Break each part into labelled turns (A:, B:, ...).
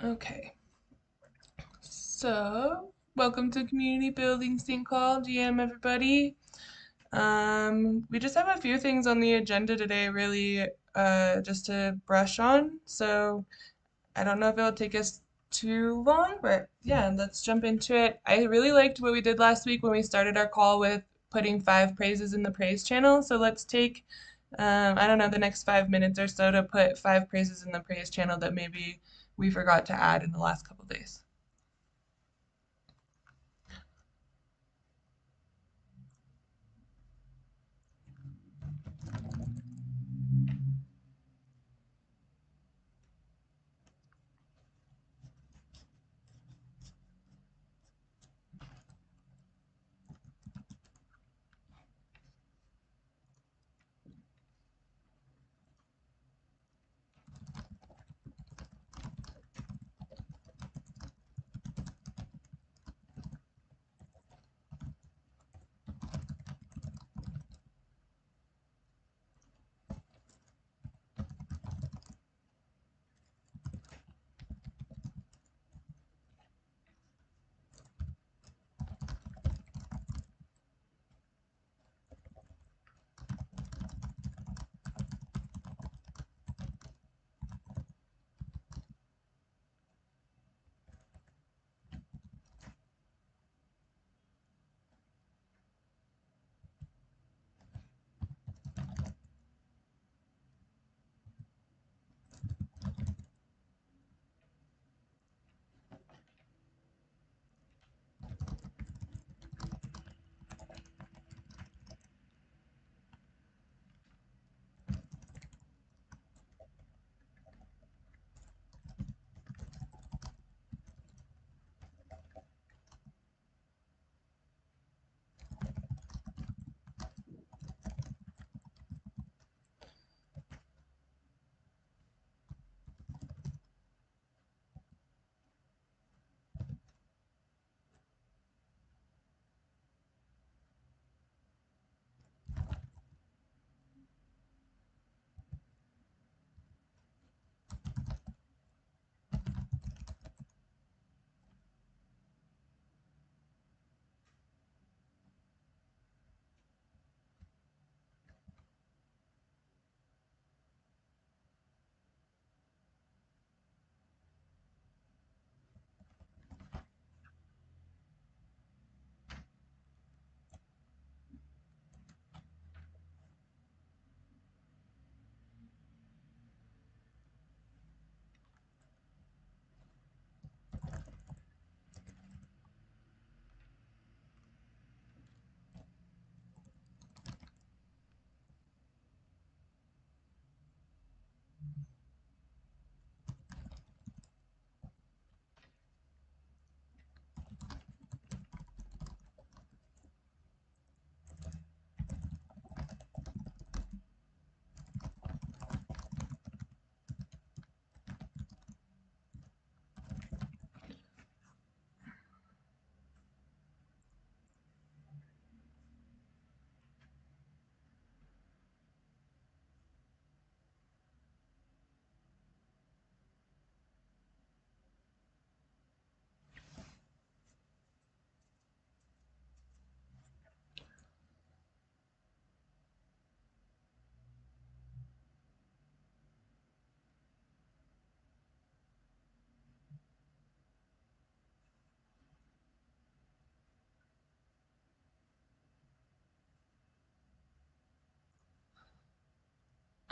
A: Okay, so welcome to Community Building Sync Call, GM everybody. We just have a few things on the agenda today, really, just to brush on. So I don't know if it'll take us too long, but yeah, let's jump into it. I really liked what we did last week when we started our call with putting 5 praises in the praise channel. So let's take, I don't know, the next 5 minutes or so to put 5 praises in the praise channel that maybe we forgot to add in the last couple days.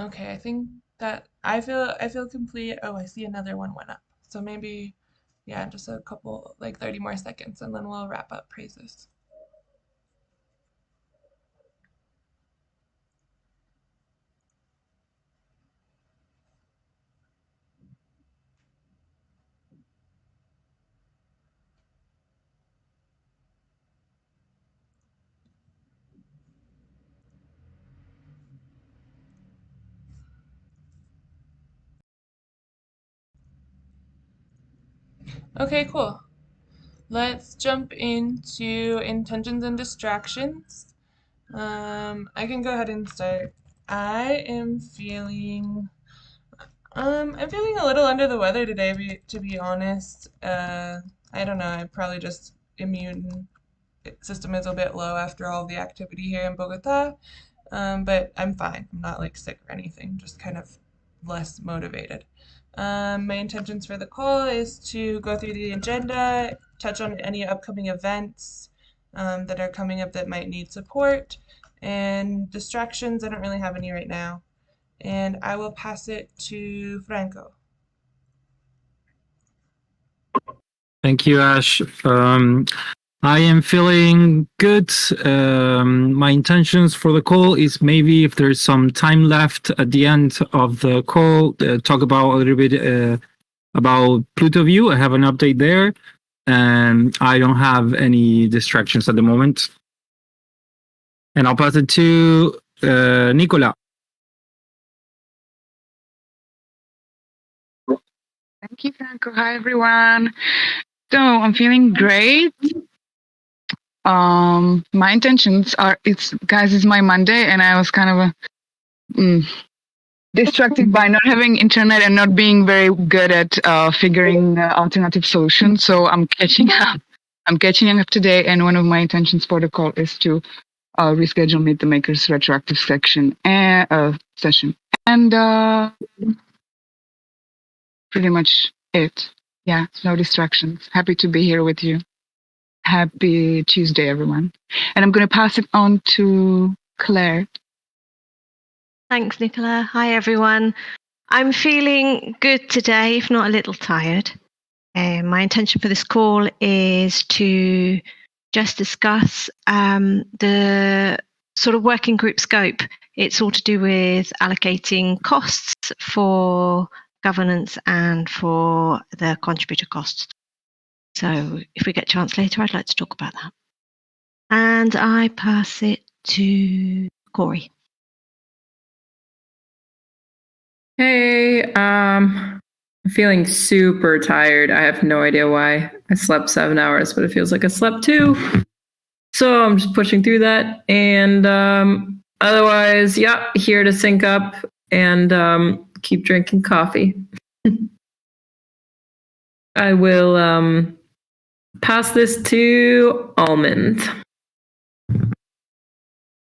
A: Okay, I think that I feel complete. Oh, I see another one went up. So maybe, yeah, just a couple, like 30 more seconds, and then we'll wrap up praises. Okay, cool. Let's jump into intentions and distractions. I can go ahead and start. I am feeling I'm feeling a little under the weather today, to be honest. I don't know. I probably just immune system is a bit low after all the activity here in Bogota. But I'm fine. I'm not like sick or anything, just kind of less motivated. My intentions for the call is to go through the agenda, touch on any upcoming events that are coming up that might need support, and distractions. I don't really have any right now. And I will pass it to Franco.
B: Thank you, Ash. I am feeling good. My intentions for the call is maybe if there's some time left at the end of the call, talk about a little bit about Pluto View. I have an update there, and I don't have any distractions at the moment. And I'll pass it to Nicola.
C: Thank you, Franco. Hi, everyone. So I'm feeling great. My intentions are, it's my Monday, and I was kind of distracted by not having internet and not being very good at figuring alternative solutions. So I'm catching up. I'm catching up today, and one of my intentions for the call is to reschedule Meet the Makers retroactive session, and pretty much it. Yeah, no distractions. Happy to be here with you. Happy Tuesday, everyone. And I'm going to pass it on to Claire.
D: Thanks, Nicola. Hi, everyone. I'm feeling good today, if not a little tired. My intention for this call is to just discuss the sort of working group scope. It's all to do with allocating costs for governance and for the contributor costs. So if we get a chance later, I'd like to talk about that. And I pass it to Corey.
E: Hey, I'm feeling super tired. I have no idea why. I slept 7 hours, but it feels like I slept 2. So I'm just pushing through that. And otherwise, yeah, here to sync up and keep drinking coffee. I will pass this to Almond.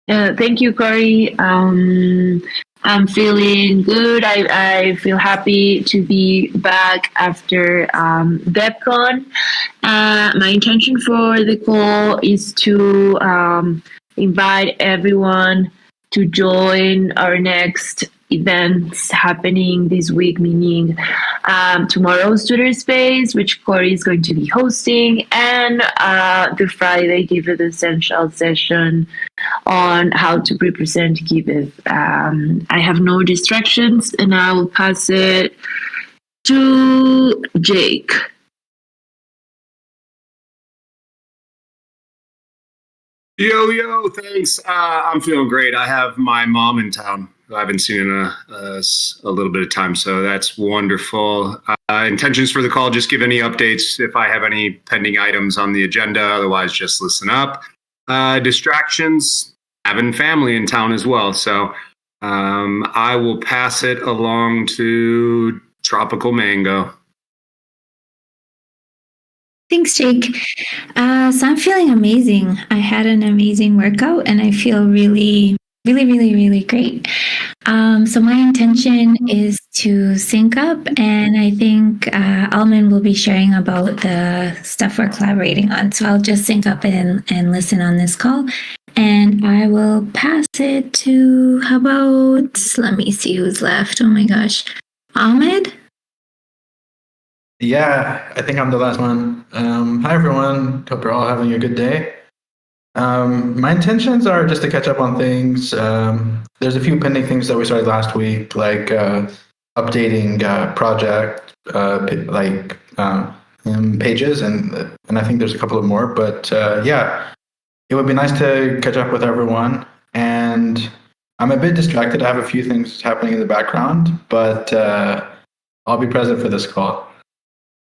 F: Thank you, Corey. I'm feeling good. I feel happy to be back after DevCon. My intention for the call is to invite everyone to join our next events happening this week, meaning tomorrow's Twitter Space, which Corey is going to be hosting, and the Friday Giveth Essential session on how to represent Giveth. I have no distractions, and I will pass it to Jake.
G: Yo, thanks. I'm feeling great. I have my mom in town who I haven't seen in a little bit of time, so that's wonderful. Intentions for the call, just give any updates if I have any pending items on the agenda. Otherwise, just listen up. Distractions, having family in town as well. So I will pass it along to Tropical Mango.
H: Thanks, Jake. So I'm feeling amazing. I had an amazing workout and I feel really great. So my intention is to sync up, and I think Alman will be sharing about the stuff we're collaborating on. So I'll just sync up and listen on this call. And I will pass it to, how about, let me see who's left. Oh my gosh. Ahmed?
I: Yeah, I think I'm the last one. Hi, everyone. Hope you're all having a good day. My intentions are just to catch up on things. There's a few pending things that we started last week, like updating project pages, and I think there's a couple of more. But yeah, it would be nice to catch up with everyone. And I'm a bit distracted. I have a few things happening in the background, but I'll be present for this call.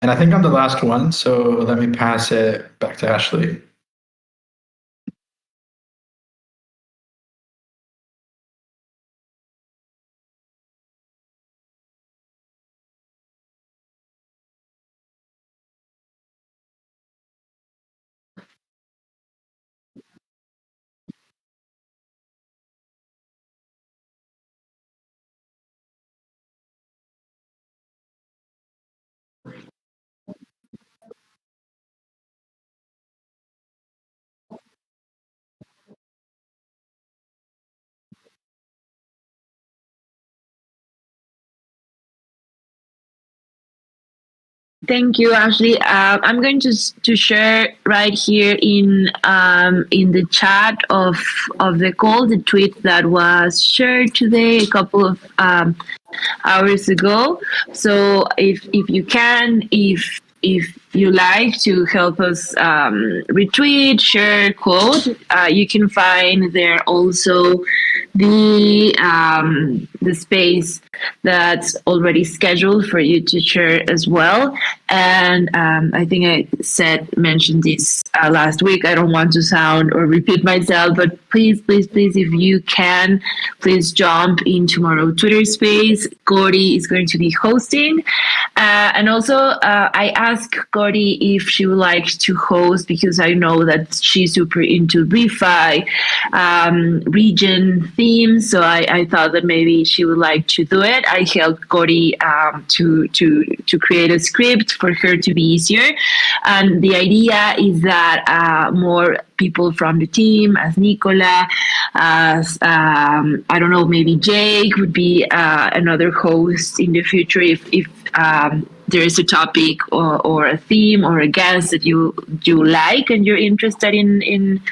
I: And I think I'm the last one, so let me pass it back to Ashley.
F: Thank you, Ashley. I'm going to share right here in the chat of the call the tweet that was shared today a couple of hours ago. So if you can, if you like to help us retweet, share, quote, you can find there also the space that's already scheduled for you to share as well. And I think I mentioned this last week. I don't want to sound or repeat myself, but please, if you can, please jump in tomorrow Twitter space. Cory is going to be hosting. And also, I asked Cory if she would like to host because I know that she's super into refi region themes. So I thought that maybe she would like to do it. I helped Cory to create a script for her to be easier. And the idea is that more people from the team, as Nicola, as I don't know, maybe Jake would be another host in the future if there is a topic or a theme or a guest that you like and you're interested in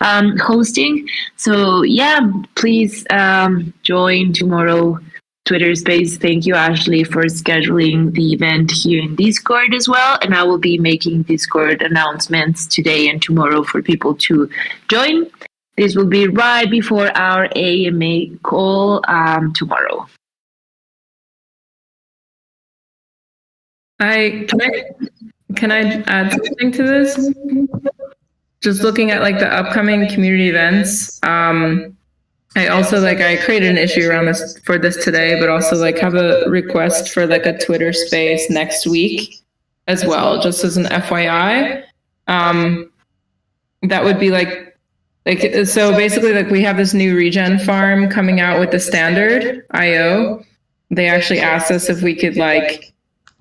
F: hosting. So yeah, please join tomorrow Twitter space. Thank you, Ashley, for scheduling the event here in Discord as well. And I will be making Discord announcements today and tomorrow for people to join. This will be right before our AMA call tomorrow.
E: Can I add something to this? Just looking at like the upcoming community events. I also I created an issue around this today, but also have a request for a Twitter space next week as well, just as an FYI. That would be so basically we have this new regen farm coming out with the standard IO. They actually asked us if we could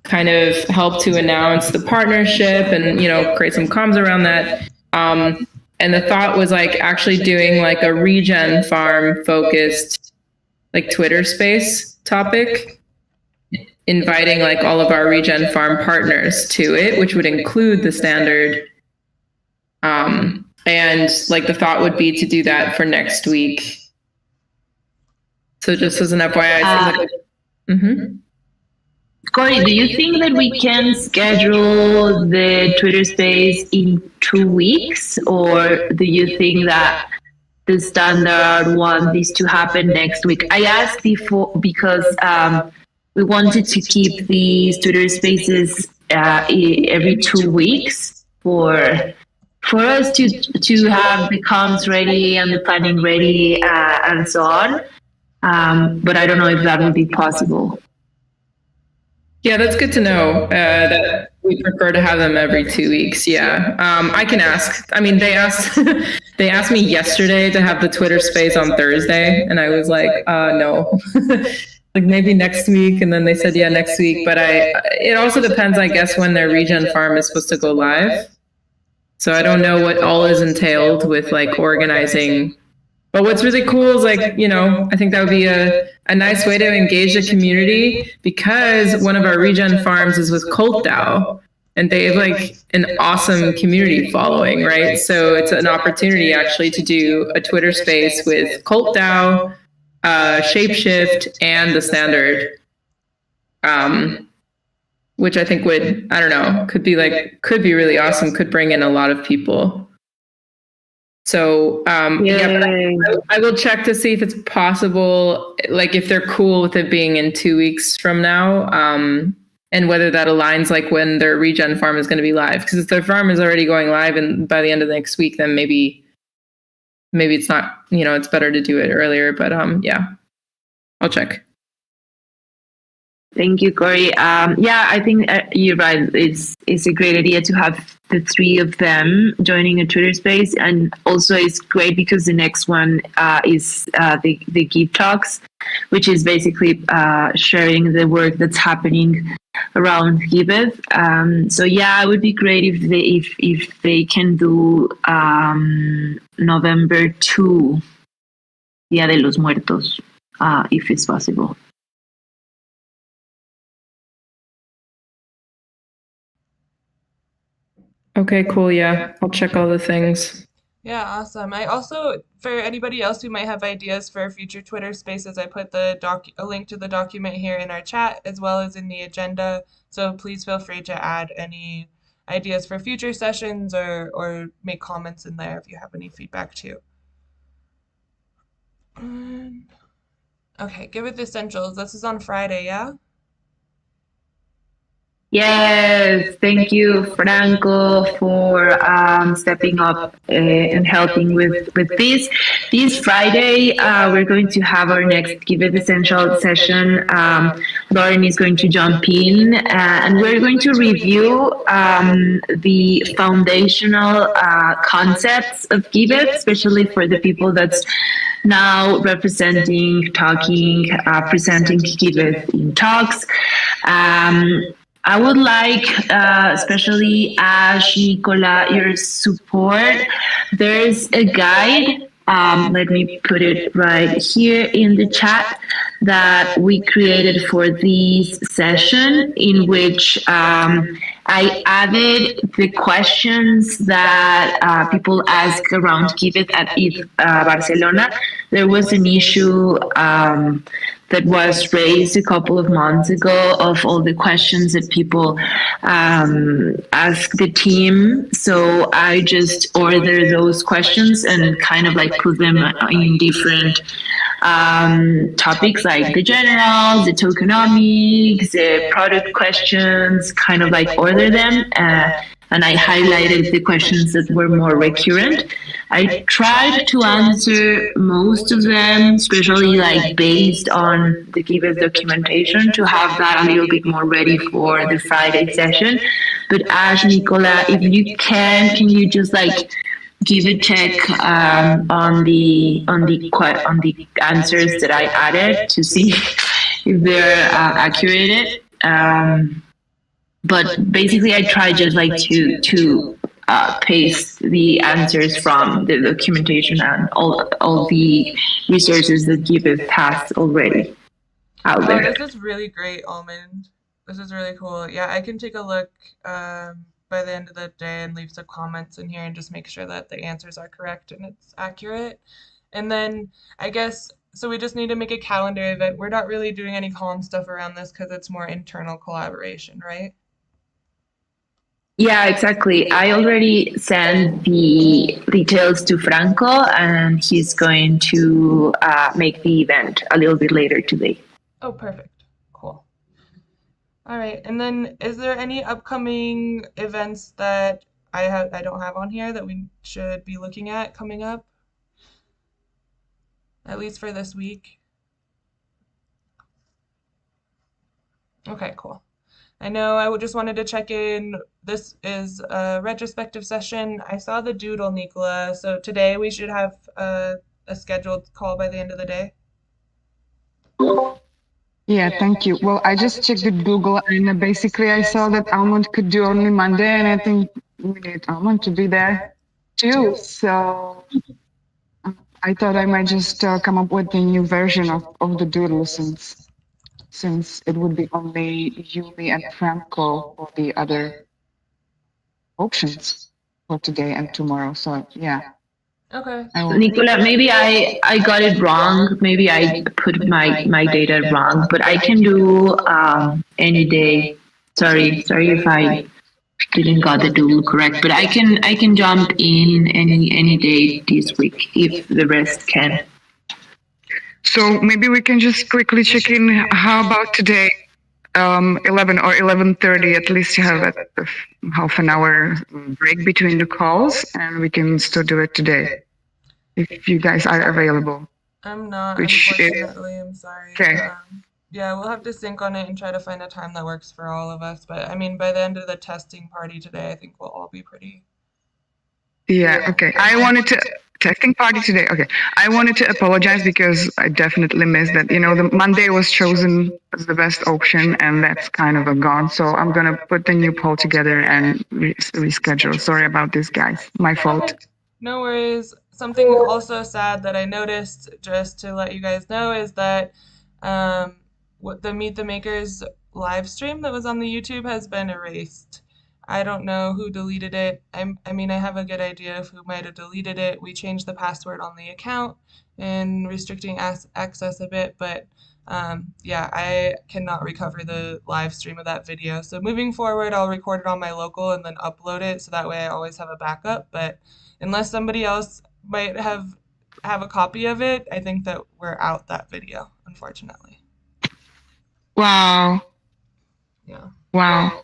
E: kind of help to announce the partnership and create some comms around that. And the thought was actually doing a regen farm focused Twitter space topic, inviting all of our regen farm partners to it, which would include the standard. And the thought would be to do that for next week. So just as an FYI.
F: Cory, do you think that we can schedule the Twitter space in 2 weeks, or do you think that the standard want this to happen next week? I asked before because we wanted to keep these Twitter spaces every 2 weeks for us to have the comms ready and the planning ready and so on. But I don't know if that would be possible.
E: Yeah, that's good to know that we prefer to have them every 2 weeks. Yeah, I can ask. I mean, they asked me yesterday to have the Twitter space on Thursday, and I was no, maybe next week. And then they said, yeah, next week. But it also depends, I guess, when their regen farm is supposed to go live. So I don't know what all is entailed with organizing. But what's really cool is I think that would be a nice way to engage the community, because one of our regen farms is with Cult DAO, and they have an awesome community following, right? So it's an opportunity actually to do a Twitter space with Cult DAO, Shapeshift, and the standard, which I think would, I don't know, could be really awesome, could bring in a lot of people. So I will check to see if it's possible, if they're cool with it being in 2 weeks from now, and whether that aligns when their regen farm is going to be live. Because if their farm is already going live and by the end of the next week, then maybe it's not, it's better to do it earlier. But yeah, I'll check.
F: Thank you, Cory. Yeah, I think you're right. It's a great idea to have the three of them joining a Twitter space, and also it's great because the next one is the Give Talks, which is basically sharing the work that's happening around Giveth. So yeah, it would be great if they can do November 2, Día de los Muertos, if it's possible.
E: Okay, cool. Yeah, I'll check all the things.
A: Yeah, awesome. I also, for anybody else who might have ideas for future Twitter spaces, I put a link to the document here in our chat as well as in the agenda. So please feel free to add any ideas for future sessions or make comments in there if you have any feedback too. Okay, Giveth Essentials. This is on Friday, yeah?
F: Yes, thank you, Franco, for stepping up and helping with this. This Friday, we're going to have our next Give It Essential session. Lauren is going to jump in, and we're going to review the foundational concepts of Give It, especially for the people that's now representing, talking, presenting Give It in talks. I would like, especially Ash, Nicola, your support. There's a guide. Let me put it right here in the chat that we created for this session, in which I added the questions that people ask around Giveth at ETH Barcelona. There was an issue that was raised a couple of months ago of all the questions that people ask the team. So I just order those questions and kind of like put them in different topics, like the generals, the tokenomics, the product questions, kind of like order them. And I highlighted the questions that were more recurrent. I tried to answer most of them, especially like based on the Giveth documentation, to have that a little bit more ready for the Friday session. But Ash, Nicola, if you can you just like give a check on the answers that I added to see if they're accurate. But basically, I try just like to paste the answers from the documentation and all the resources that Giveth has already out there.
A: Oh, this is really great, Almond. This is really cool. Yeah, I can take a look by the end of the day and leave some comments in here and just make sure that the answers are correct and it's accurate. And then I guess, so we just need to make a calendar event. We're not really doing any calm stuff around this because it's more internal collaboration, right?
F: Yeah, exactly. I already sent the details to Franco, and he's going to make the event a little bit later today.
A: Oh, perfect. Cool. All right. And then is there any upcoming events that I don't have on here that we should be looking at coming up? At least for this week. Okay, cool. I know I just wanted to check in. This is a retrospective session. I saw the doodle, Nicola. So today we should have a scheduled call by the end of the day.
C: Yeah, thank you. Well, I just checked with Google, and basically I saw that Almond could do only Monday, and I think we need Almond to be there too. So I thought I might just come up with a new version of the doodle, since it would be only Yumi and Franco for the other options for today and tomorrow. So yeah.
A: Okay.
F: Nicola, maybe I got it wrong. Maybe I put my data wrong, but I can do any day. Sorry if I didn't got the doodle correct, but I can jump in any day this week if the rest can.
C: So maybe we can just quickly check in. How about today? 11 or 11:30, at least you have a half an hour break between the calls, and we can still do it today if you guys are available.
A: I'm not, unfortunately. I'm sorry.
C: Okay.
A: Yeah, we'll have to sync on it and try to find a time that works for all of us. But I mean, by the end of the testing party today, I think we'll all be pretty.
C: Yeah, okay. Testing party today. Okay. I wanted to apologize because I definitely missed that. The Monday was chosen as the best option, and that's kind of a gone. So I'm going to put the new poll together and reschedule. Sorry about this, guys. My fault.
A: Okay. No worries. Something also sad that I noticed, just to let you guys know, is that the Meet the Makers live stream that was on the YouTube has been erased. I don't know who deleted it. I mean, I have a good idea of who might have deleted it. We changed the password on the account and restricting access a bit, but yeah, I cannot recover the live stream of that video. So moving forward, I'll record it on my local and then upload it so that way I always have a backup. But unless somebody else might have a copy of it, I think that we're out that video, unfortunately.
C: Wow.
A: Yeah.
C: Wow.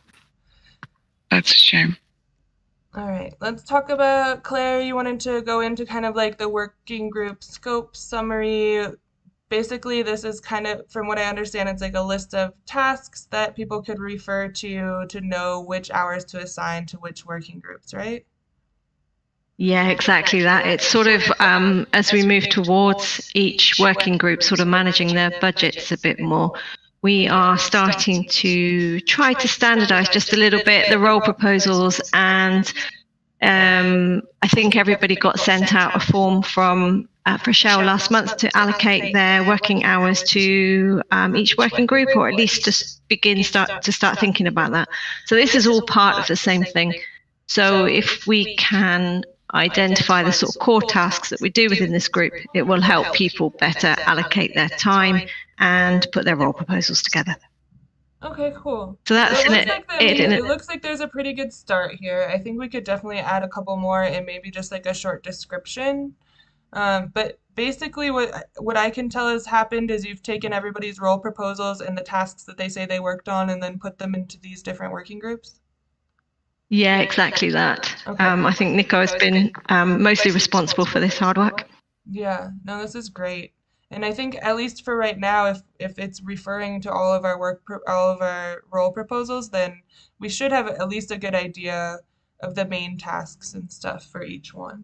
C: That's a shame.
A: All right, let's talk about, Claire, you wanted to go into kind of like the working group scope summary. Basically, this is kind of, from what I understand, it's like a list of tasks that people could refer to know which hours to assign to which working groups, right?
D: Yeah, exactly that. It's sort of as we move towards each working group sort of managing their budgets a bit more, we are starting to try to standardize just a little bit the role proposals, and I think everybody got sent out a form from Rochelle last month to allocate their working hours to each working group, or at least to start thinking about that. So this is all part of the same thing. So if we can identify the sort of core tasks that we do within this group, it will help people better allocate their time and put their role proposals together.
A: Okay, cool.
D: So that's
A: it looks like there's a pretty good start here. I think we could definitely add a couple more and maybe just like a short description. But basically what I can tell has happened is you've taken everybody's role proposals and the tasks that they say they worked on and then put them into these different working groups.
D: Yeah, exactly that.
A: Okay.
D: I think Nico has been mostly responsible for this hard work.
A: Yeah, no, this is great. And I think at least for right now, if it's referring to all of our all of our role proposals, then we should have at least a good idea of the main tasks and stuff for each one.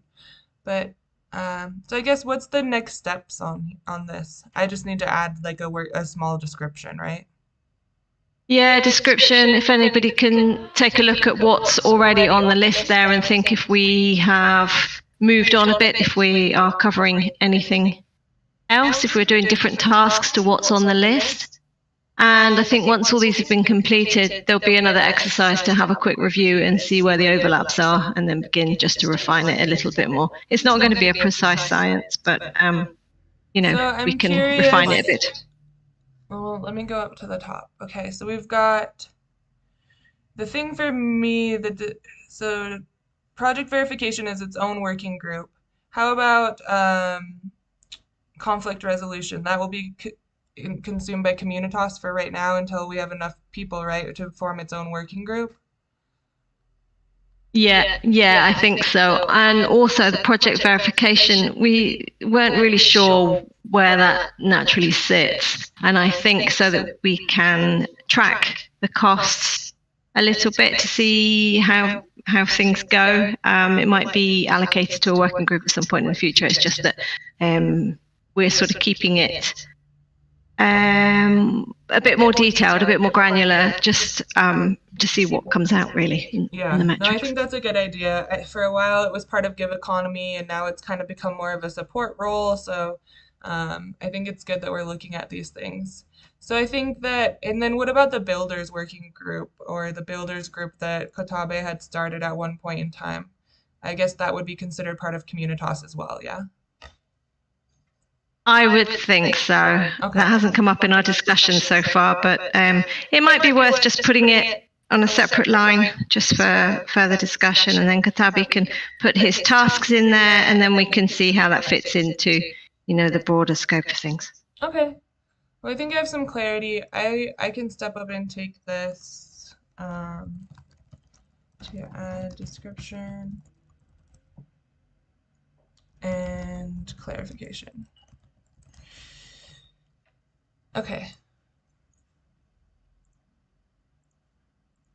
A: But so I guess what's the next steps on this? I just need to add like a small description, right?
D: Yeah, description. If anybody can take a look at what's already on the list there and think if we have moved on a bit, if we are covering anything else, if we're doing different tasks to what's on the list. And I think once all these have been completed, there'll be another exercise to have a quick review and see where the overlaps are, and then begin just to refine it a little bit more. It's not going to be a precise science, but you know,
A: So
D: we can refine it a bit.
A: Well, let me go up to the top. Okay, so we've got the thing for me that so project verification is its own working group. How about conflict resolution? That will be consumed by Communitas for right now until we have enough people, right, to form its own working group.
D: Yeah, I think so. And also the project verification, we weren't really sure where that naturally sits. And I think so that we can track the costs a little bit to see how things go. It might be allocated to a working group at some point in the future. It's just that we're sort of keeping it a bit more detailed, a bit more granular, just to see what comes out really in the metrics.
A: No, I think that's a good idea. For a while it was part of Give Economy, and now it's kind of become more of a support role. So I think it's good that we're looking at these things. So I think that, and then what about the builders working group, or the builders group that Kotabe had started at one point in time? I guess that would be considered part of Communitas as well, yeah?
D: I would think so. Okay. That hasn't come up in our discussion so far, but it might be worth just putting it on a separate line just for further discussion, and then Kotabe can put his tasks in there, and then we can see how that fits into, you know, the broader scope of things.
A: Okay. Well, I think I have some clarity. I can step up and take this to add description and clarification. Okay.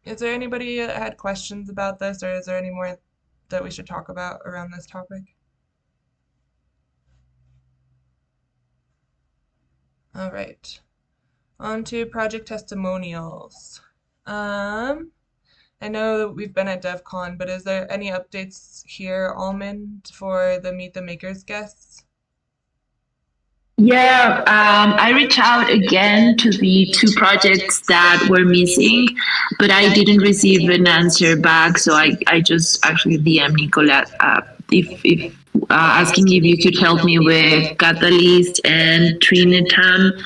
A: Is there anybody that had questions about this, or is there any more that we should talk about around this topic? All right. On to project testimonials. I know that we've been at DevCon, but is there any updates here, Almond, for the Meet the Makers guests?
F: Yeah, I reached out again to the two projects that were missing, but I didn't receive an answer back. So I just actually DM Nicola if asking if you could help me with Catalyst and Trinitam.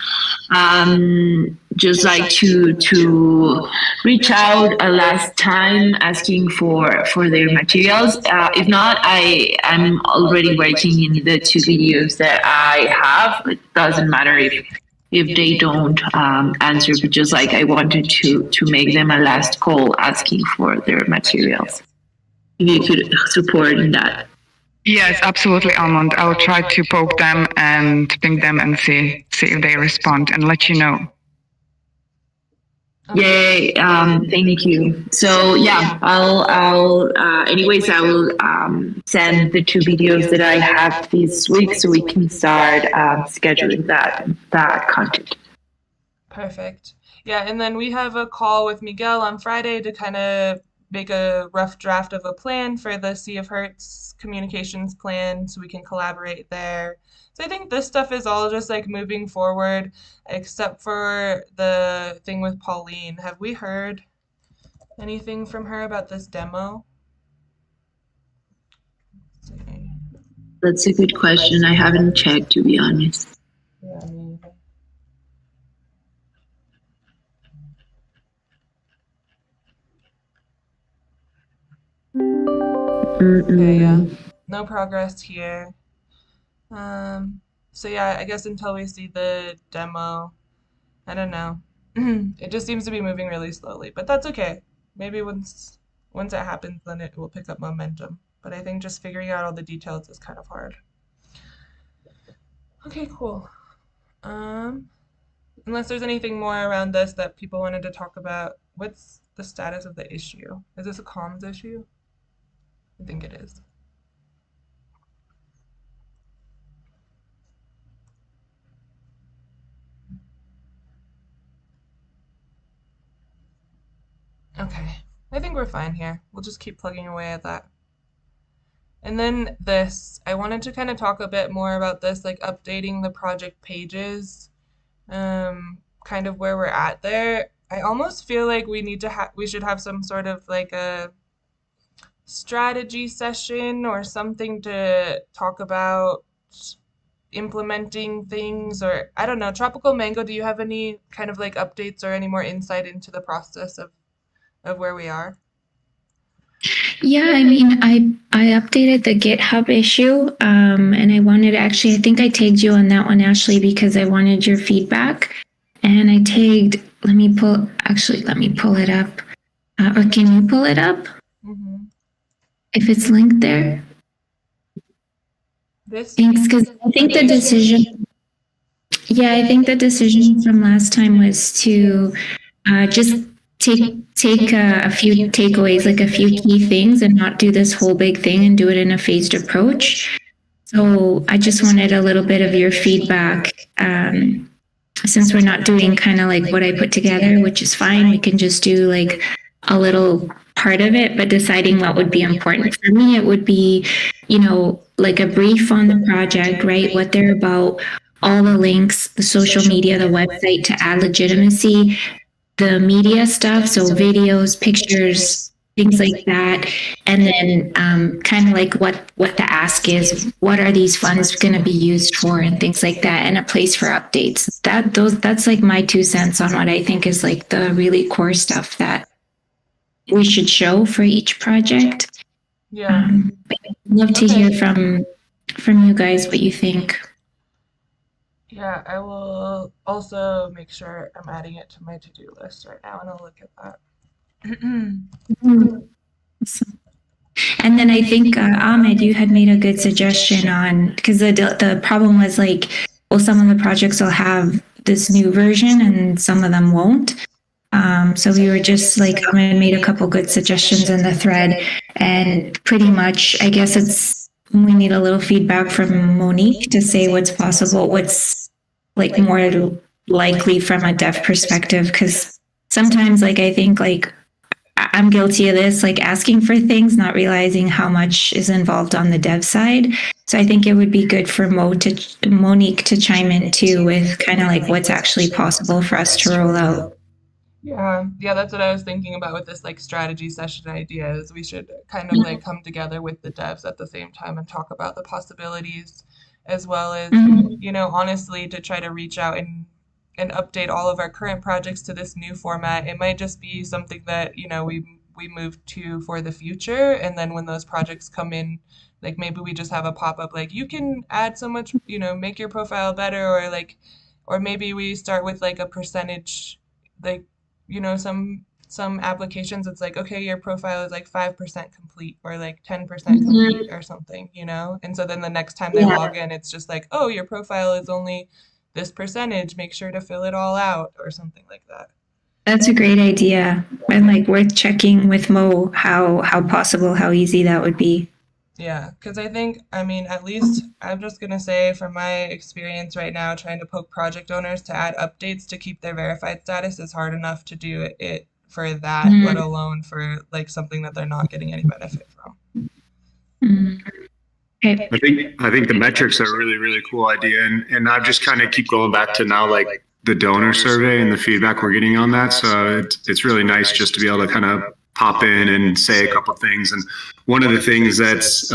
F: Just like to reach out a last time asking for their materials. If not, I'm already working in the two videos that I have. It doesn't matter if they don't answer, but just like I wanted to make them a last call asking for their materials. If you could support in that.
C: Yes, absolutely, Almond. I'll try to poke them and ping them and see if they respond and let you know.
F: Yay! Thank you. So yeah, I'll anyways I will send the two videos that I have this week so we can start scheduling that content.
A: Perfect. Yeah, and then we have a call with Miguel on Friday to kind of make a rough draft of a plan for the Sea of Hertz communications plan so we can collaborate there. So I think this stuff is all just like moving forward, except for the thing with Pauline. Have we heard anything from her about this demo? Let's see.
F: That's a good question. I haven't checked, to be honest.
A: Yeah, me either. Okay, yeah. No progress here. So yeah, I guess until we see the demo, I don't know. It just seems to be moving really slowly, but that's okay. Maybe once it happens, then it will pick up momentum. But I think just figuring out all the details is kind of hard. Okay, cool. Unless there's anything more around this that people wanted to talk about, what's the status of the issue? Is this a comms issue? I think it is. Okay, I think we're fine here. We'll just keep plugging away at that. And then this, I wanted to kind of talk a bit more about this, like updating the project pages, kind of where we're at there. I almost feel like we should have some sort of like a strategy session or something to talk about implementing things, or I don't know. Tropical Mango, do you have any kind of like updates or any more insight into the process of where we are?
H: Yeah, I mean, I updated the GitHub issue, and I think I tagged you on that one, Ashley, because I wanted your feedback. And I tagged, let me pull it up. Or can you pull it up?
A: Mm-hmm.
H: If it's linked there? Thanks, because I think the decision, I think the decision from last time was to just take a few takeaways, like a few key things, and not do this whole big thing and do it in a phased approach. So I just wanted a little bit of your feedback. Since we're not doing kind of like what I put together, which is fine, we can just do like a little part of it, but deciding what would be important. For me, it would be, like a brief on the project, right? What they're about, all the links, the social media, the website to add legitimacy, the media stuff, so videos, pictures, things like that, and then kind of like what the ask is, what are these funds going to be used for, and things like that, and a place for updates. That's like my 2 cents on what I think is like the really core stuff that we should show for each project.
A: Yeah.
H: I'd love to hear from you guys what you think.
A: Yeah, I will also make sure I'm adding it to my to-do list right now, and I'll look at that.
H: And then I think Ahmed, you had made a good suggestion on, because the problem was like, well, some of the projects will have this new version and some of them won't. So we were just like, Ahmed made a couple good suggestions in the thread, and pretty much, I guess we need a little feedback from Monique to say what's possible, what's like more likely from a dev perspective, because sometimes like I think like I'm guilty of this, like asking for things, not realizing how much is involved on the dev side. So I think it would be good for Monique to chime in too with kind of like what's actually possible for us to roll out.
A: Yeah, that's what I was thinking about with this like strategy session idea is we should kind of like come together with the devs at the same time and talk about the possibilities as well as, honestly to try to reach out and update all of our current projects to this new format. It might just be something that, we move to for the future and then when those projects come in, like maybe we just have a pop-up like you can add so much, make your profile better or maybe we start with like a percentage like some applications it's like okay your profile is like 5% complete or like 10% complete or something and so then the next time they log in it's just like oh your profile is only this percentage, make sure to fill it all out or something like that.
H: That's a great idea, and like worth checking with Mo how possible, how easy that would be.
A: Yeah, because I mean, at least I'm just gonna say from my experience right now, trying to poke project owners to add updates to keep their verified status is hard enough to do it for that, let alone for like something that they're not getting any benefit from.
H: Okay.
G: I think the metrics are a really, really cool idea. And I just kind of keep going back to now like the donor survey and the feedback we're getting on that. So it's really nice just to be able to kind of pop in and say a couple things. And one of the things that's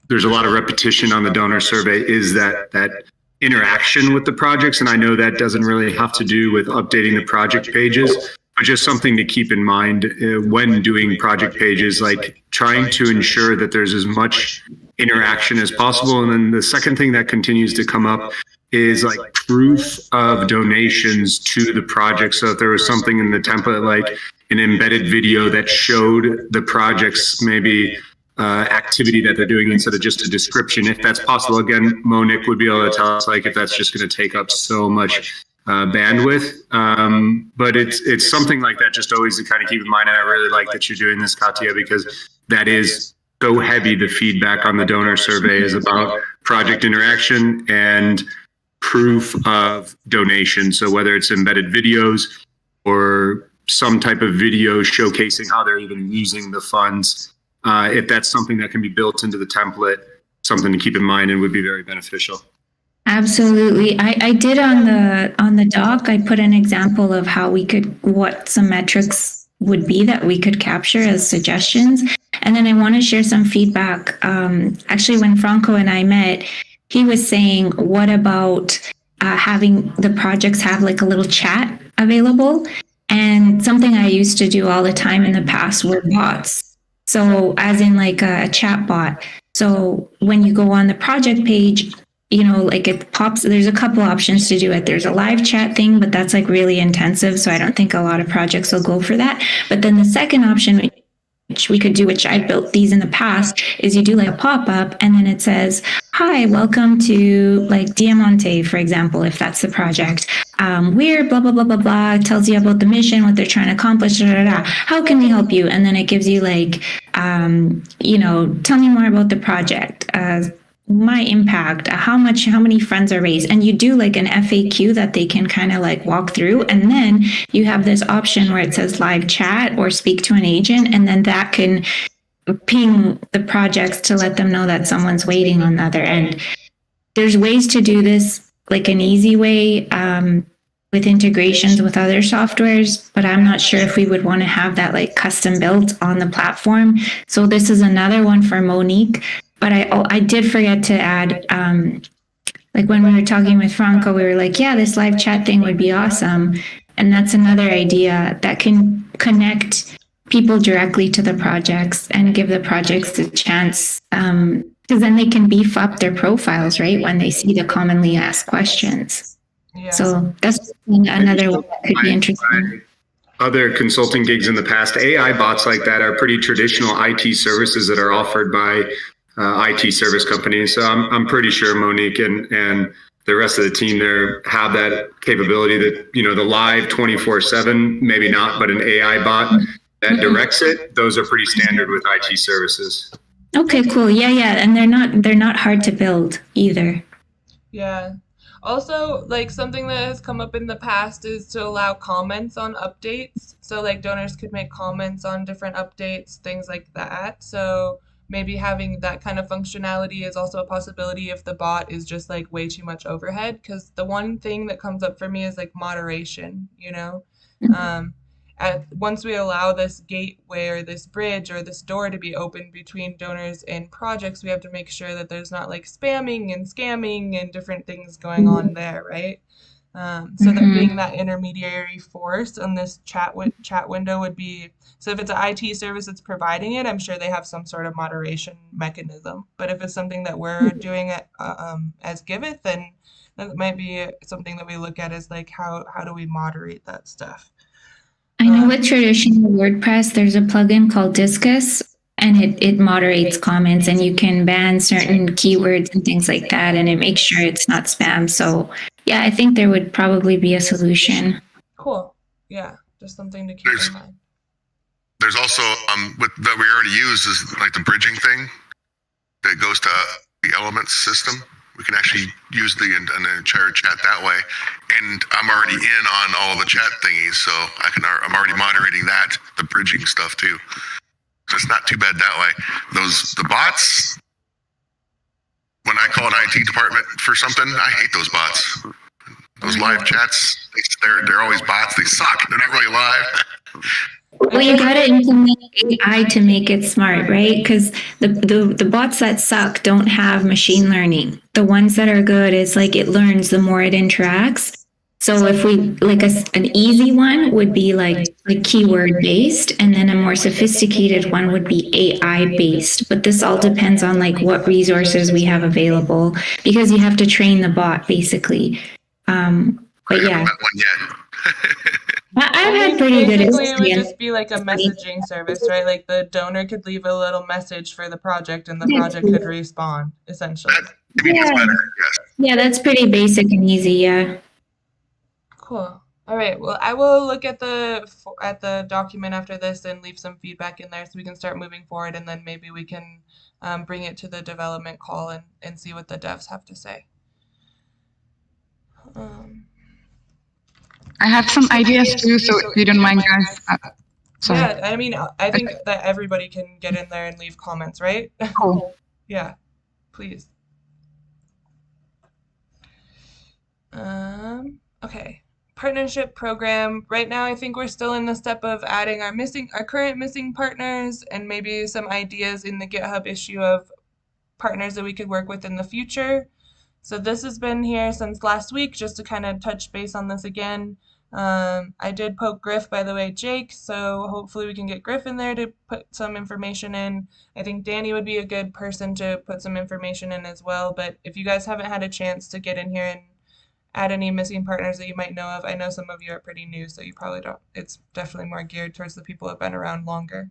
G: there's a lot of repetition on the donor survey is that interaction with the projects. And I know that doesn't really have to do with updating the project pages, but just something to keep in mind when doing project pages, like trying to ensure that there's as much interaction as possible. And then the second thing that continues to come up is like proof of donations to the project. So if there was something in the template, like an embedded video that showed the project's maybe activity that they're doing instead of just a description, if that's possible. Again, Monique would be able to tell us like if that's just going to take up so much bandwidth, but it's something like that just always to kind of keep in mind. And I really like that you're doing this, Katya, because that is so heavy. The feedback on the donor survey is about project interaction and proof of donation. So whether it's embedded videos or some type of video showcasing how they're even using the funds, if that's something that can be built into the template, something to keep in mind and would be very beneficial.
H: Absolutely. I did on the doc, I put an example of how what some metrics would be that we could capture as suggestions. And then I want to share some feedback. Actually, when Franco and I met, he was saying, what about having the projects have like a little chat available? And something I used to do all the time in the past were bots. So as in like a chat bot. So when you go on the project page, like it pops, there's a couple options to do it. There's a live chat thing, but that's like really intensive. So I don't think a lot of projects will go for that. But then the second option, which we could do, which I built these in the past, is you do like a pop-up and then it says, hi, welcome to like Diamante, for example, if that's the project. We're blah, blah, blah, blah, blah. It tells you about the mission, what they're trying to accomplish, how can we help you? And then it gives you like, tell me more about the project, my impact, how many funds are raised, and you do like an FAQ that they can kind of like walk through, and then you have this option where it says live chat or speak to an agent, and then that can ping the projects to let them know that someone's waiting on the other end. There's ways to do this, like an easy way with integrations with other softwares, but I'm not sure if we would want to have that like custom built on the platform. So this is another one for Monique. But I did forget to add, like when we were talking with Franco, we were like, yeah, this live chat thing would be awesome. And that's another idea that can connect people directly to the projects and give the projects a chance, because then they can beef up their profiles, right, when they see the commonly asked questions. Yeah. So that's another one that could be interesting.
G: Other consulting gigs in the past, AI bots like that are pretty traditional IT services that are offered by IT service companies. So I'm pretty sure Monique and the rest of the team there have that capability that, the live 24/7, maybe not, but an AI bot that directs it. Those are pretty standard with IT services.
H: Okay, cool. Yeah. And they're not hard to build either.
A: Yeah. Also, like something that has come up in the past is to allow comments on updates. So like donors could make comments on different updates, things like that. So maybe having that kind of functionality is also a possibility if the bot is just like way too much overhead. Because the one thing that comes up for me is like moderation, you know? Um, once we allow this gateway or this bridge or this door to be open between donors and projects, we have to make sure that there's not like spamming and scamming and different things going on there, right? So that being that intermediary force on this chat window would be, so if it's an IT service that's providing it, I'm sure they have some sort of moderation mechanism. But if it's something that we're doing as Giveth, then that might be something that we look at as like how do we moderate that stuff?
H: I know with traditional WordPress, there's a plugin called Discus, and it moderates comments, and you can ban certain keywords and things like that, and it makes sure it's not spam. So yeah, I think there would probably be a solution.
A: Cool. Yeah, just something to keep in mind.
J: There's also that we already use is like the bridging thing that goes to the Elements system. We can actually use the entire chat that way, and I'm already in on all the chat thingies, so I'm already moderating that, the bridging stuff too. So it's not too bad that way. The bots, when I call an IT department for something, I hate those bots. Those live chats, they're always bots. They suck. They're not really live.
H: Well, you got to implement AI to make it smart, right? Because the bots that suck don't have machine learning. The ones that are good is like it learns the more it interacts. So if we like an easy one would be like keyword based, and then a more sophisticated one would be AI based. But this all depends on like what resources we have available, because you have to train the bot basically. But yeah. I've had pretty good experience.
A: It would just be like a messaging service, right? Like the donor could leave a little message for the project and the project could respond, essentially.
H: Yeah, that's pretty basic and easy, yeah.
A: Cool. All right. Well, I will look at the document after this and leave some feedback in there so we can start moving forward, and then maybe we can bring it to the development call and see what the devs have to say.
C: I have some ideas too, so if you don't mind, guys.
A: Yeah, I mean, I think that everybody can get in there and leave comments, right?
C: Cool.
A: Yeah, please. Okay. Partnership program. Right now, I think we're still in the step of adding our current missing partners and maybe some ideas in the GitHub issue of partners that we could work with in the future. So this has been here since last week, just to kind of touch base on this again. I did poke Griff, by the way, Jake, so hopefully we can get Griff in there to put some information in. I think Danny would be a good person to put some information in as well, but if you guys haven't had a chance to get in here and add any missing partners that you might know of, I know some of you are pretty new, so you probably don't. It's definitely more geared towards the people who have been around longer.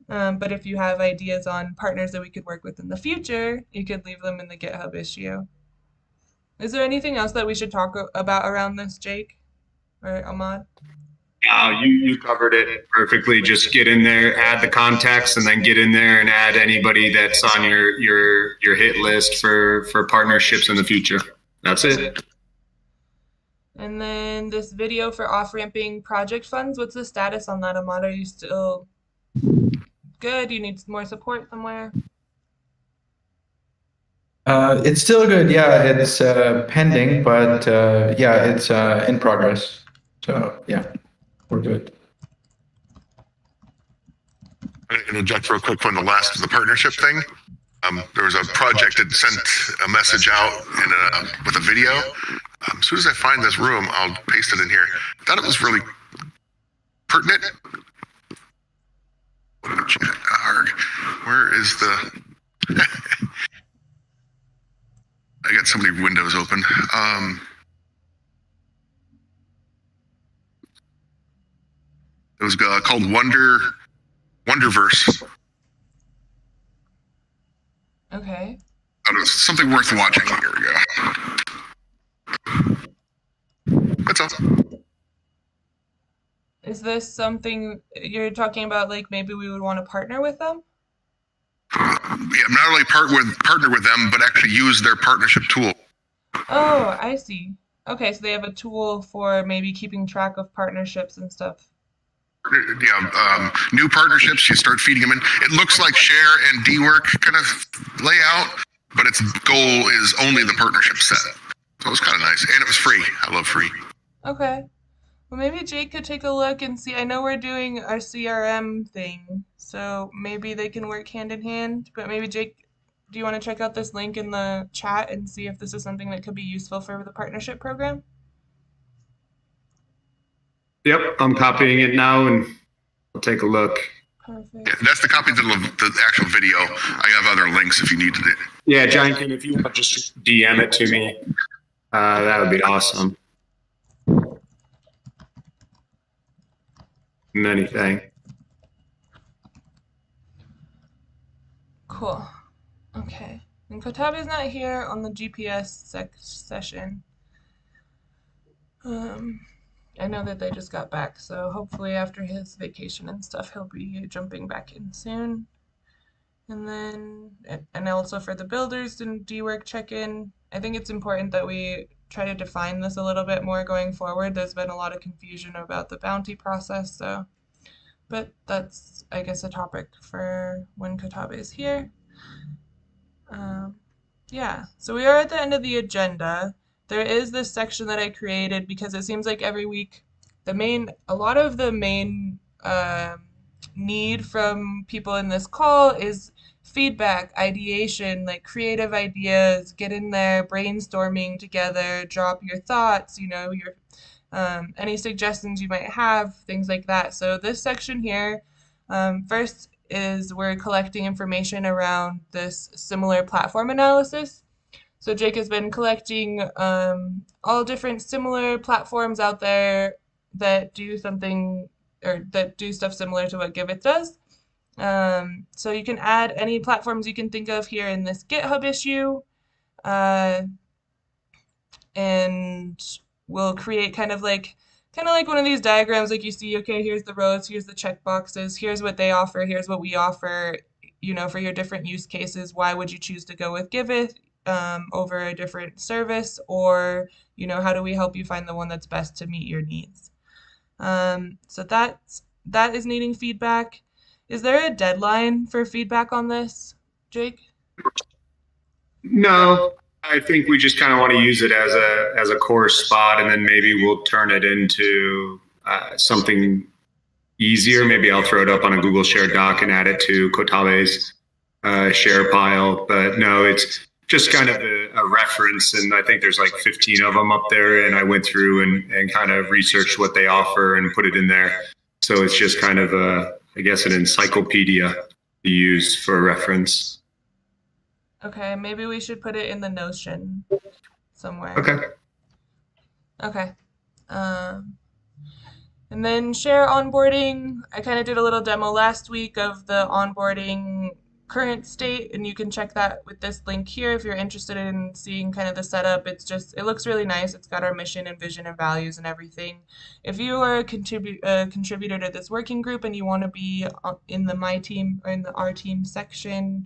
A: But if you have ideas on partners that we could work with in the future, you could leave them in the GitHub issue. Is there anything else that we should talk about around this, Jake or Ahmad?
G: You covered it perfectly. Just get in there, add the contacts, and then get in there and add anybody that's on your hit list for partnerships in the future. That's it.
A: And then this video for off-ramping project funds, what's the status on that, Ahmad? Are you still good? You need more support somewhere?
I: It's still good. Yeah, it's pending, but yeah, it's in progress. So yeah, we're good.
J: I'm going to interject real quick from the partnership thing. There was a project that sent a message out with a video. As soon as I find this room, I'll paste it in here. I thought it was really pertinent. Where is the... I got so many windows open. It was called Wonderverse.
A: Okay.
J: It was something worth watching. Here we go. That's all.
A: Is this something you're talking about, like maybe we would want to partner with them?
J: Yeah, not only partner with them, but actually use their partnership tool.
A: Oh, I see. Okay, so they have a tool for maybe keeping track of partnerships and stuff.
J: Yeah, new partnerships, you start feeding them in. It looks like share and D-work kind of layout, but its goal is only the partnership set. So it was kind of nice, and it was free. I love free.
A: Okay. Well, maybe Jake could take a look and see. I know we're doing our CRM thing, so maybe they can work hand in hand. But maybe Jake, do you want to check out this link in the chat and see if this is something that could be useful for the partnership program?
G: Yep, I'm copying it now and I'll take a look.
A: Perfect.
J: Yeah, that's the copy of the actual video. I have other links if you needed it.
G: Yeah, Jonathan, if you want to just DM it to me, that would be awesome. Many thanks.
A: Cool. Okay. And Kotabe's not here on the GPS session. I know that they just got back, so hopefully after his vacation and stuff, he'll be jumping back in soon. And then, and also for the builders and D-work check-in, I think it's important that we try to define this a little bit more going forward. There's been a lot of confusion about the bounty process, so, but that's, I guess, a topic for when Kotabe is here. Yeah, so we are at the end of the agenda. There is this section that I created because it seems like every week a lot of the main need from people in this call is feedback, ideation, like creative ideas, get in there, brainstorming together, drop your thoughts, your any suggestions you might have, things like that. So this section here, first is we're collecting information around this similar platform analysis. So Jake has been collecting all different similar platforms out there that do something or that do stuff similar to what Giveth does. So you can add any platforms you can think of here in this GitHub issue. And we'll create kind of like one of these diagrams like you see, okay, here's the rows, here's the check boxes, here's what they offer, here's what we offer, for your different use cases. Why would you choose to go with Giveth over a different service? Or, how do we help you find the one that's best to meet your needs? So that is needing feedback. Is there a deadline for feedback on this, Jake?
G: No, I think we just kind of want to use it as a core spot, and then maybe we'll turn it into something easier. Maybe I'll throw it up on a Google Shared Doc and add it to Kotabe's share pile. But no, it's just kind of a reference, and I think there's like 15 of them up there, and I went through and kind of researched what they offer and put it in there. So it's just kind of I guess an encyclopedia to use for reference.
A: Okay, maybe we should put it in the Notion somewhere. Okay. And then share onboarding. I kind of did a little demo last week of the onboarding current state, and you can check that with this link here if you're interested in seeing kind of the setup. It looks really nice. It's got our mission and vision and values and everything. If you are a contributor to this working group and you want to be in the My Team or in the Our Team section,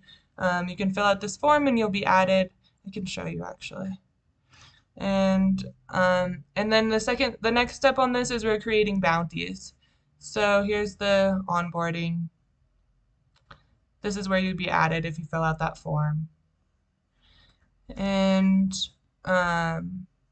A: you can fill out this form and you'll be added. I can show you actually. And then the next step on this is we're creating bounties. So here's the onboarding. This is where you'd be added if you fill out that form. And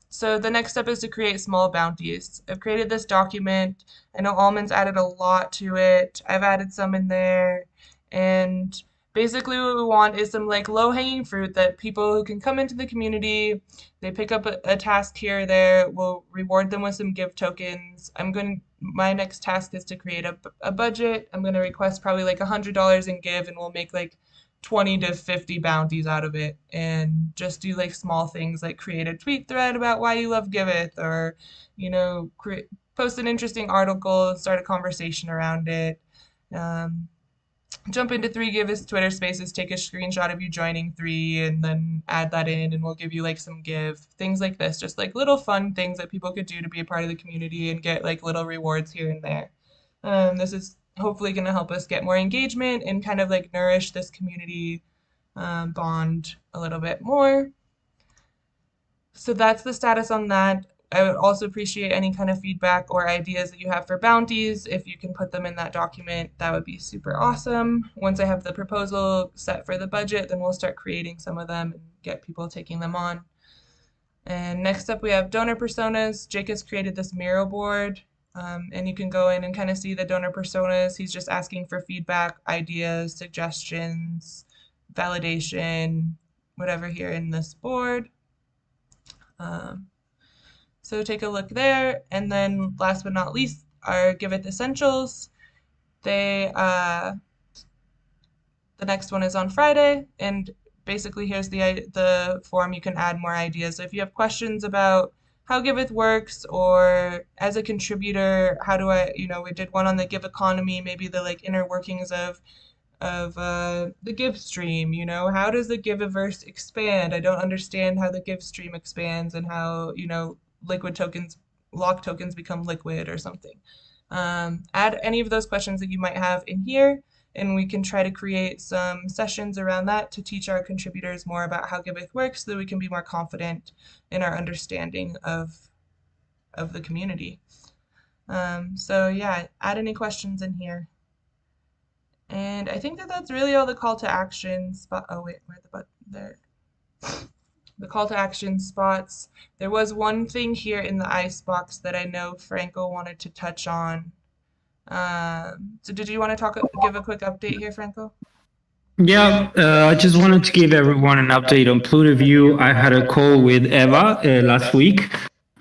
A: so the next step is to create small bounties. I've created this document. I know Almond's added a lot to it. I've added some in there. And basically what we want is some like low-hanging fruit that people who can come into the community, they pick up a task here or there, we'll reward them with some give tokens. My next task is to create a budget. I'm going to request probably like $100 in give, and we'll make like 20 to 50 bounties out of it, and just do like small things like create a tweet thread about why you love Giveth, or post an interesting article, start a conversation around it. Jump into 3Giveth's Twitter Spaces, take a screenshot of you joining 3, and then add that in, and we'll give you like some give. Things like this, just like little fun things that people could do to be a part of the community and get like little rewards here and there. This is hopefully going to help us get more engagement and kind of like nourish this community bond a little bit more. So that's the status on that. I would also appreciate any kind of feedback or ideas that you have for bounties. If you can put them in that document, that would be super awesome. Once I have the proposal set for the budget, then we'll start creating some of them and get people taking them on. And next up, we have donor personas. Jake has created this Miro board, and you can go in and kind of see the donor personas. He's just asking for feedback, ideas, suggestions, validation, whatever here in this board. So take a look there. And then last but not least, our Giveth Essentials. The next one is on Friday, and basically here's the form. You can add more ideas. So if you have questions about how Giveth works, or as a contributor, how do I, we did one on the Give economy, maybe the like inner workings of the Give stream, how does the Giveverse expand? I don't understand how the Give stream expands and how, liquid tokens, lock tokens become liquid or something. Add any of those questions that you might have in here, and we can try to create some sessions around that to teach our contributors more about how Giveth works so that we can be more confident in our understanding of the community. So yeah, add any questions in here. And I think that that's really all the call to action spot. Oh wait, where's the button there? The call to action spots. There was one thing here in the icebox that I know Franco wanted to touch on. So did you want to give a quick update here, Franco?
B: Yeah, I just wanted to give everyone an update on Pluto View. I had a call with Eva last week,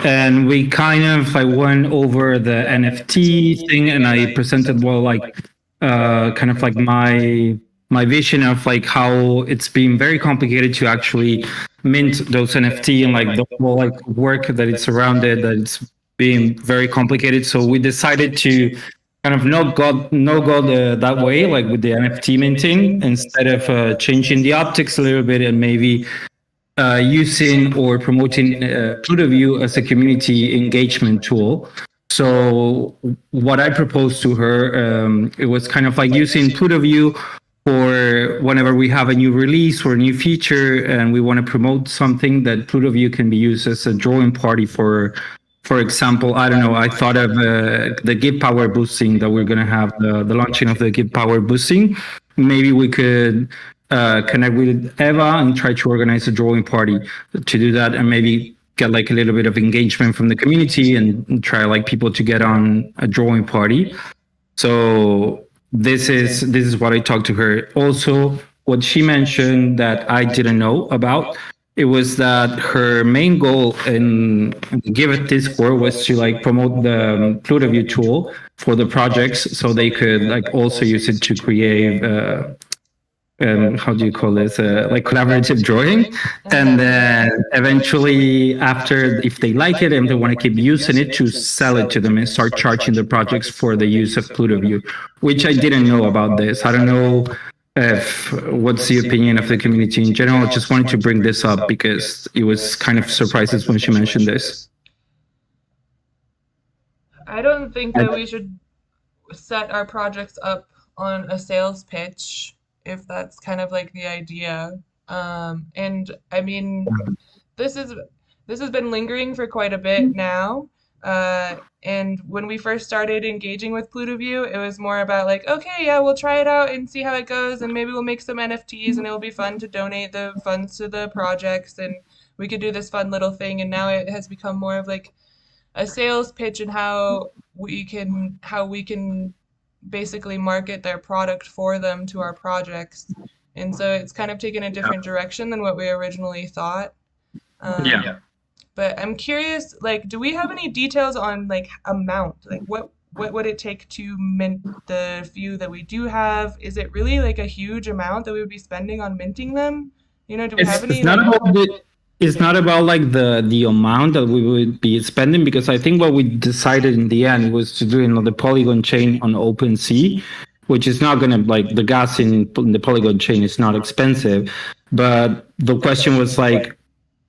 B: and we kind of went over the NFT thing, and I presented kind of like my vision of like how it's been very complicated to actually mint those NFT, and like the whole like work that it's surrounded, that it's being very complicated. So we decided to kind of not go that way, like with the NFT minting, instead of changing the optics a little bit and maybe using or promoting Pluto View as a community engagement tool. So what I proposed to her, it was kind of like using Pluto View for whenever we have a new release or a new feature and we want to promote something, that Pluto View can be used as a drawing party for example, I don't know, I thought of the Give Power boosting that we're going to have, the launching of the Give Power boosting. Maybe we could connect with Eva and try to organize a drawing party to do that, and maybe get like a little bit of engagement from the community and try like people to get on a drawing party. So this is what I talked to her. Also, what she mentioned that I didn't know about, it was that her main goal in Giveth Discord was to like promote the Pluto View tool for the projects, so they could like also use it to create how do you call this, like collaborative drawing. And then eventually after, if they like it and they want to keep using it, to sell it to them and start charging the projects for the use of Pluto View, which I didn't know about this. I don't know what's the opinion of the community in general. I just wanted to bring this up because it was kind of surprises when she mentioned this.
A: I don't think that we should set our projects up on a sales pitch, if that's kind of like the idea. And I mean, this has been lingering for quite a bit now. And when we first started engaging with Pluto View, it was more about like, okay, yeah, we'll try it out and see how it goes, and maybe we'll make some NFTs, and it'll be fun to donate the funds to the projects, and we could do this fun little thing. And now it has become more of like a sales pitch and how we can basically market their product for them to our projects. And so it's kind of taken a different direction than what we originally thought. But I'm curious, like, do we have any details on like amount? Like what would it take to mint the few that we do have? Is it really like a huge amount that we would be spending on minting them? Do we have any?
B: It's not about like the amount that we would be spending, because I think what we decided in the end was to do the Polygon chain on OpenSea, which is not going to, like, the gas in the Polygon chain is not expensive. But the question was like,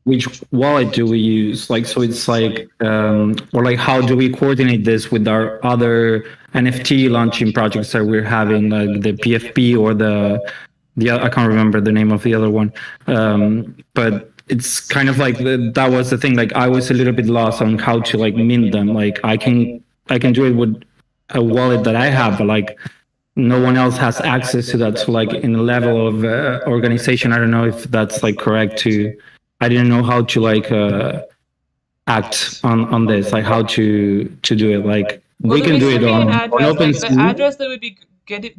B: which wallet do we use? Like, so it's like, or like, how do we coordinate this with our other NFT launching projects that we're having, like the PFP or the I can't remember the name of the other one. But it's kind of like that was the thing. Like I was a little bit lost on how to like mint them. Like I can do it with a wallet that I have, but like no one else has access to that. So like in a level of organization, I don't know if that's like correct to. I didn't know how to like act on this, like how to do it. Like
A: Well,
B: we
A: there
B: can
A: would
B: do
A: need
B: it
A: to be an
B: on
A: address. Like the
B: OpenSea.
A: address that would be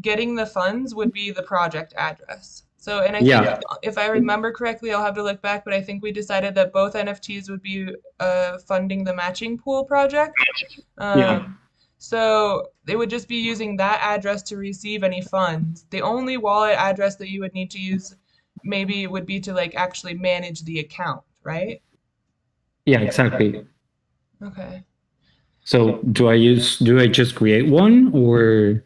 A: getting the funds would be the project address. So, and I
B: Yeah.
A: think if I remember correctly, I'll have to look back, but I think we decided that both NFTs would be funding the matching pool project.
B: Yeah.
A: So they would just be using that address to receive any funds. The only wallet address that you would need to use maybe would be to like actually manage the account, right?
B: Yeah, exactly.
A: Okay.
B: So do I just create one, or?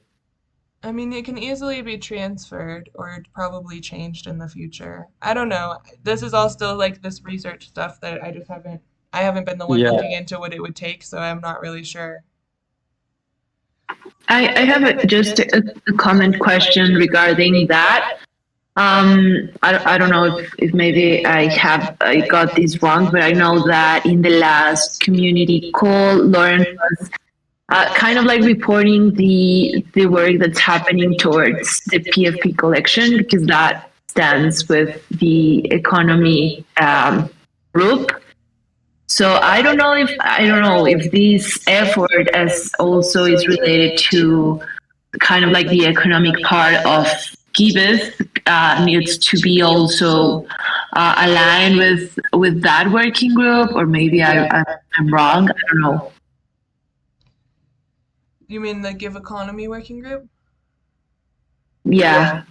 A: I mean, it can easily be transferred or probably changed in the future. I don't know. This is all still like this research stuff that I haven't been the one
B: Yeah.
A: looking into what it would take, so I'm not really sure.
F: I have just a comment question regarding that. I don't know if maybe I got this wrong, but I know that in the last community call, Lauren was kind of like reporting the work that's happening towards the PFP collection, because that stands with the economy group. So I don't know if this effort as also is related to kind of like the economic part of Giveth needs to be also aligned with that working group, or maybe I'm wrong. I don't know.
A: You mean the Give Economy working group?
F: Yeah.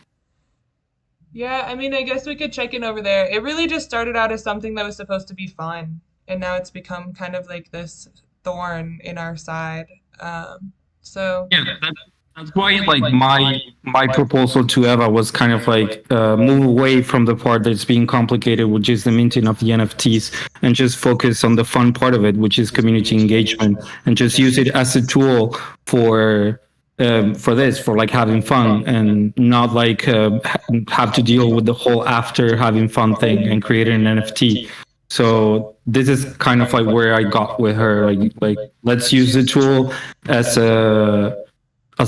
A: Yeah, I mean, I guess we could check in over there. It really just started out as something that was supposed to be fun, and now it's become kind of like this thorn in our side. So
B: Yeah, that's why like my proposal to Eva was kind of like move away from the part that's being complicated, which is the minting of the NFTs, and just focus on the fun part of it, which is community engagement, and just use it as a tool for this, for like having fun, and not like have to deal with the whole after having fun thing and creating an NFT. So this is kind of like where I got with her, like let's use the tool as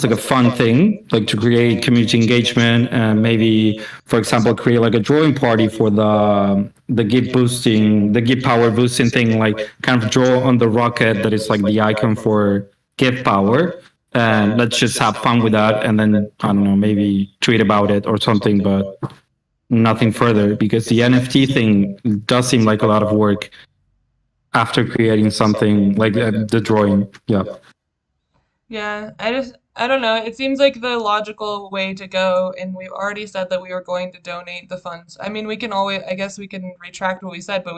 B: like a fun thing, like to create community engagement, and maybe, for example, create like a drawing party for the Give power boosting thing, like kind of draw on the rocket that is like the icon for Give power, and let's just have fun with that, and then I don't know, maybe tweet about it or something, but nothing further, because the NFT thing does seem like a lot of work after creating something like the drawing. Yeah.
A: yeah, I don't know. It seems like the logical way to go, and we've already said that we were going to donate the funds. I mean, I guess we can retract what we said, but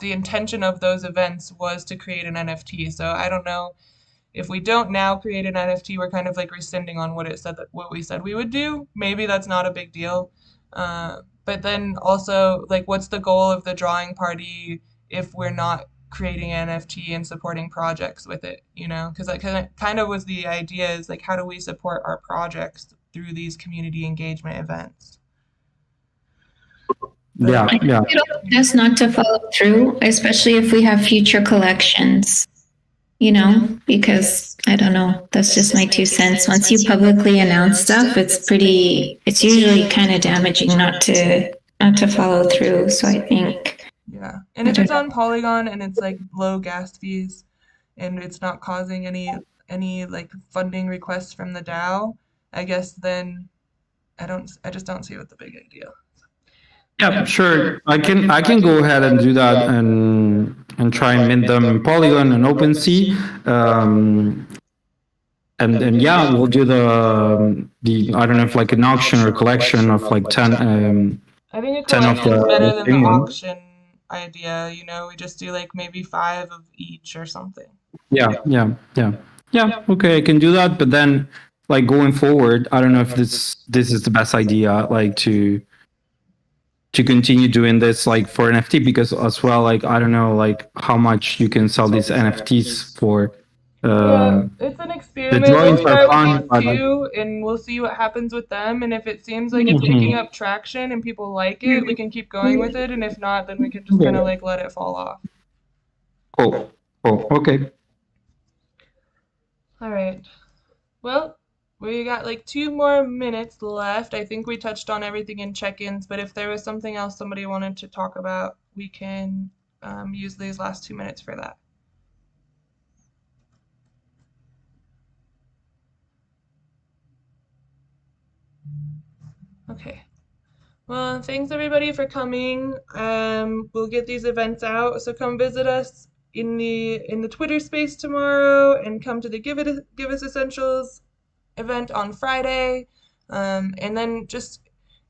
A: the intention of those events was to create an NFT. So I don't know if we don't now create an NFT, we're kind of like rescinding on what we said we would do. Maybe that's not a big deal. But then also, like, what's the goal of the drawing party if we're not creating an NFT and supporting projects with it? Because that kind of was the idea, is like, how do we support our projects through these community engagement events?
B: Yeah.
H: Just not to follow through, especially if we have future collections, because I don't know, that's just my 2 cents. Once you publicly announce stuff, it's usually kind of damaging not to follow through. So I think.
A: Yeah. And if it's on Polygon and it's like low gas fees and it's not causing any like funding requests from the DAO, I guess then I just don't see what the big idea.
B: Yeah, sure. I can go ahead and do that and try and mint them in Polygon and OpenSea. And yeah, we'll do the I don't know if like an auction or collection of like 10.
A: I think a
B: 10 of
A: collection is better than the
B: thing one.
A: auction idea. We just do like maybe 5 of each or something.
B: Yeah. Okay, I can do that. But then, like going forward, I don't know if this is the best idea, like to continue doing this like for NFT, because as well, like I don't know like how much you can sell these NFTs for.
A: It's an
B: The
A: experiment.
B: drawings
A: We'll
B: are
A: start with
B: fun,
A: these
B: but
A: two, and we'll see what happens with them. And if it seems like it's picking up traction and people like it, we can keep going with it. And if not, then we can just kind of like let it fall off.
B: cool. Okay.
A: All right. Well, we got like 2 more minutes left. I think we touched on everything in check-ins, but if there was something else somebody wanted to talk about, we can use these last 2 minutes for that. Okay. Well, thanks everybody for coming. We'll get these events out, so come visit us in the Twitter space tomorrow, and come to the Give Us Essentials event on Friday. And then just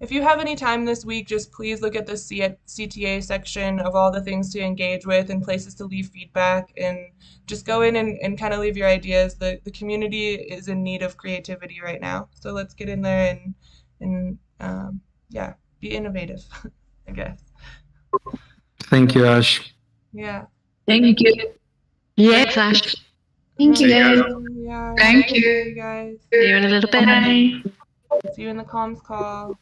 A: if you have any time this week, just please look at the CTA section of all the things to engage with and places to leave feedback, and just go in and kind of leave your ideas. The community is in need of creativity right now, so let's get in there and yeah, be innovative, I guess.
B: Thank you, Ash.
A: Yeah.
F: Thank you.
C: Yeah.
D: Thanks, Ash.
H: Thank you, guys.
A: Yeah.
C: Thank
A: See
C: you.
A: you guys.
D: See you in a little bit.
F: Bye.
A: See you in the comms call.